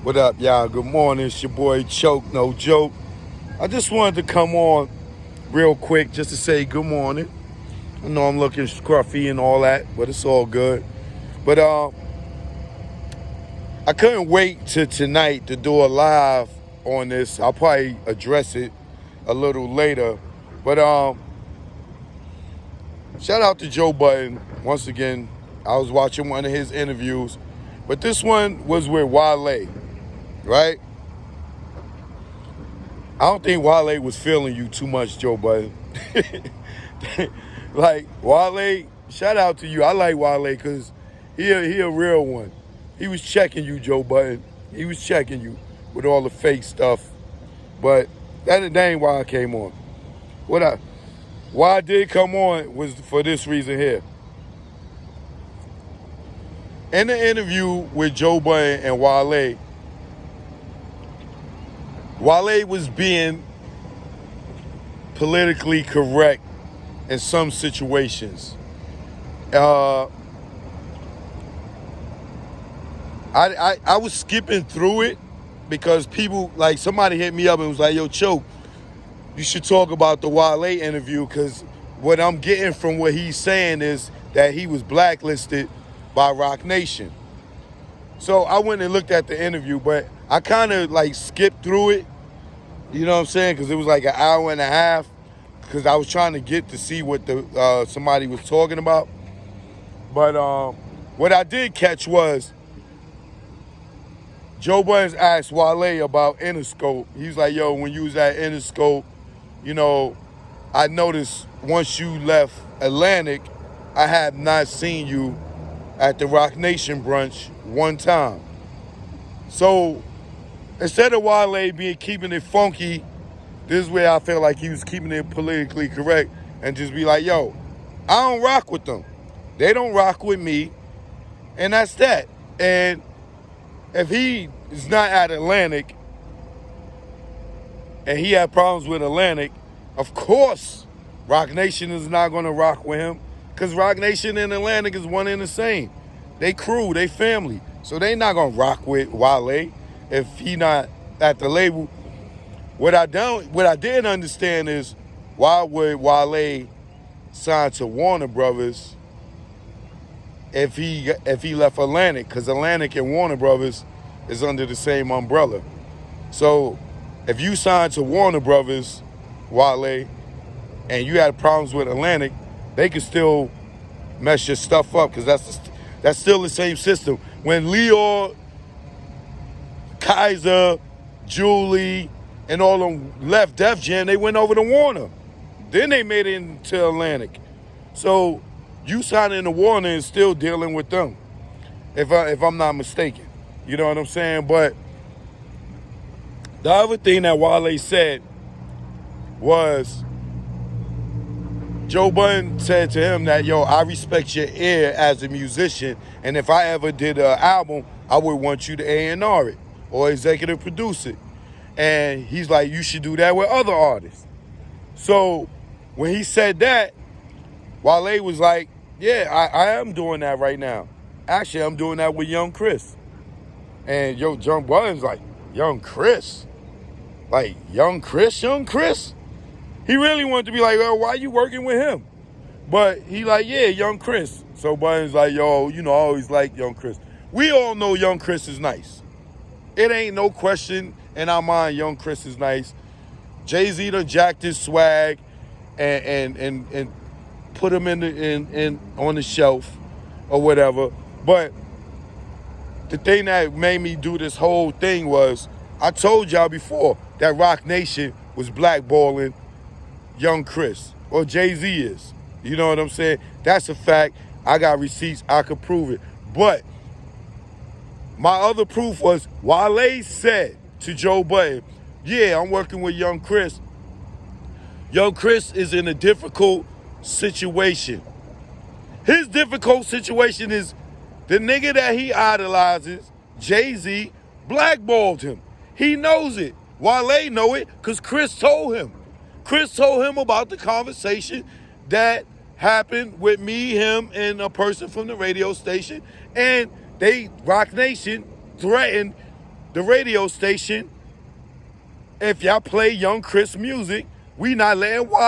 What up, y'all? Good morning. It's your boy Choke, no joke. I just wanted to come on real quick just to say good morning. I know I'm looking scruffy and all that, but it's all good. But I couldn't wait till tonight to do a live on this. I'll probably address it a little later. But shout out to Joe Budden. Once again, I was watching one of his interviews. But this one was with Wale, right? I don't think Wale was feeling you too much, Joe Budden. Like, Wale, shout out to you. I like Wale because he a real one. He was checking you, Joe Budden. He was checking you with all the fake stuff. But that ain't why I came on. Why I did come on was for this reason here. In the interview with Joe Budden and Wale was being politically correct in some situations. I was skipping through it because people, like somebody hit me up and was like, yo, Choke, you should talk about the Wale interview because what I'm getting from what he's saying is that he was blacklisted by Roc Nation. So I went and looked at the interview, but I kind of like skipped through it, you know what I'm saying? Because it was like an hour and a half because I was trying to get to see what the somebody was talking about. But what I did catch was Joe Budden asked Wale about Interscope. He was like, yo, when you was at Interscope, you know, I noticed once you left Atlantic, I have not seen you at the Roc Nation brunch one time. So instead of Wale keeping it funky, this is where I feel like he was keeping it politically correct and just be like, yo, I don't rock with them. They don't rock with me. And that's that. And if he is not at Atlantic and he had problems with Atlantic, of course Roc Nation is not going to rock with him because Roc Nation and Atlantic is one and the same. They crew, they family. So they not going to rock with Wale if he not at the label. What I didn't understand is why would Wale sign to Warner Brothers if he left Atlantic? Because Atlantic and Warner Brothers is under the same umbrella. So if you signed to Warner Brothers, Wale, and you had problems with Atlantic, they could still mess your stuff up because that's still the same system. When Leo, Kaiser, Julie, and all them left Def Jam, they went over to Warner. Then they made it into Atlantic. So you signing to Warner and still dealing with them, if I'm not mistaken. You know what I'm saying? But the other thing that Wale said was Joe Budden said to him that, yo, I respect your ear as a musician, and if I ever did an album, I would want you to A&R it or executive produce it. And he's like, you should do that with other artists. So when he said that, Wale was like, yeah, I am doing that right now. Actually, I'm doing that with Young Chris. And Joe Budden's like, Young Chris? Like, Young Chris? He really wanted to be like, oh, why are you working with him? But he like, yeah, Young Chris. So Budden's like, yo, you know, I always like Young Chris. We all know Young Chris is nice. It ain't no question in our mind Young Chris is nice. Jay-Z done jacked his swag and put him in on the shelf or whatever. But the thing that made me do this whole thing was I told y'all before that Roc Nation was blackballing Young Chris, or Jay-Z is. You know what I'm saying? That's a fact. I got receipts. I could prove it. But my other proof was Wale said to Joe Budden, yeah, I'm working with Young Chris. Young Chris is in a difficult situation. His difficult situation is the nigga that he idolizes, Jay-Z, blackballed him. He knows it. Wale know it because Chris told him. Chris told him about the conversation that happened with me, him, and a person from the radio station. And Roc Nation threatened the radio station, if y'all play Young Chris music, we not letting Wale